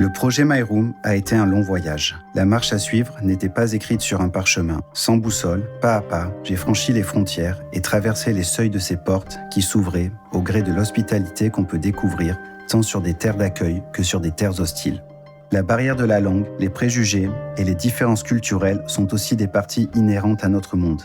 Le projet My Room a été un long voyage. La marche à suivre n'était pas écrite sur un parchemin. Sans boussole, pas à pas, j'ai franchi les frontières et traversé les seuils de ces portes qui s'ouvraient au gré de l'hospitalité qu'on peut découvrir, tant sur des terres d'accueil que sur des terres hostiles. La barrière de la langue, les préjugés et les différences culturelles sont aussi des parties inhérentes à notre monde.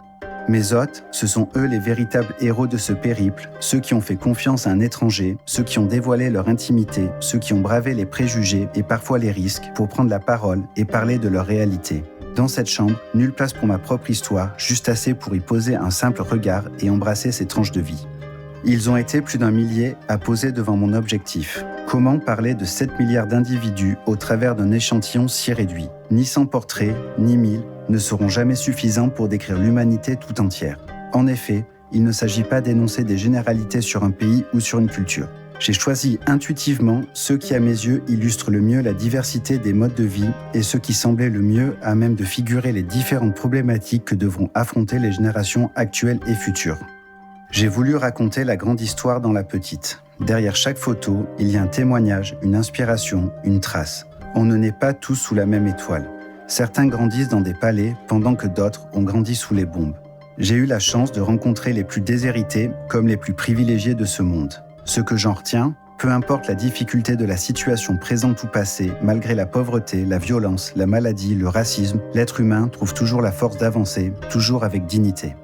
Mes hôtes, ce sont eux les véritables héros de ce périple, ceux qui ont fait confiance à un étranger, ceux qui ont dévoilé leur intimité, ceux qui ont bravé les préjugés et parfois les risques pour prendre la parole et parler de leur réalité. Dans cette chambre, nulle place pour ma propre histoire, juste assez pour y poser un simple regard et embrasser ces tranches de vie. Ils ont été plus d'un millier à poser devant mon objectif. Comment parler de 7 milliards d'individus au travers d'un échantillon si réduit ? Ni 100 portraits, ni 1000 ne seront jamais suffisants pour décrire l'humanité tout entière. En effet, il ne s'agit pas d'énoncer des généralités sur un pays ou sur une culture. J'ai choisi intuitivement ceux qui, à mes yeux, illustrent le mieux la diversité des modes de vie et ceux qui semblaient le mieux à même de figurer les différentes problématiques que devront affronter les générations actuelles et futures. J'ai voulu raconter la grande histoire dans la petite. Derrière chaque photo, il y a un témoignage, une inspiration, une trace. On ne naît pas tous sous la même étoile. Certains grandissent dans des palais, pendant que d'autres ont grandi sous les bombes. J'ai eu la chance de rencontrer les plus déshérités comme les plus privilégiés de ce monde. Ce que j'en retiens, peu importe la difficulté de la situation présente ou passée, malgré la pauvreté, la violence, la maladie, le racisme, l'être humain trouve toujours la force d'avancer, toujours avec dignité.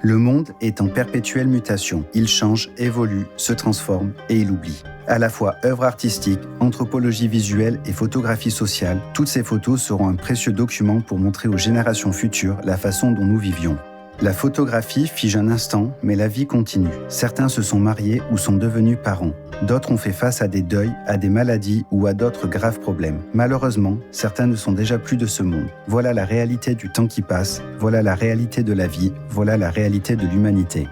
Le monde est en perpétuelle mutation. Il change, évolue, se transforme et il oublie. À la fois œuvre artistique, anthropologie visuelle et photographie sociale, toutes ces photos seront un précieux document pour montrer aux générations futures la façon dont nous vivions. La photographie fige un instant, mais la vie continue. Certains se sont mariés ou sont devenus parents. D'autres ont fait face à des deuils, à des maladies ou à d'autres graves problèmes. Malheureusement, certains ne sont déjà plus de ce monde. Voilà la réalité du temps qui passe, voilà la réalité de la vie, voilà la réalité de l'humanité.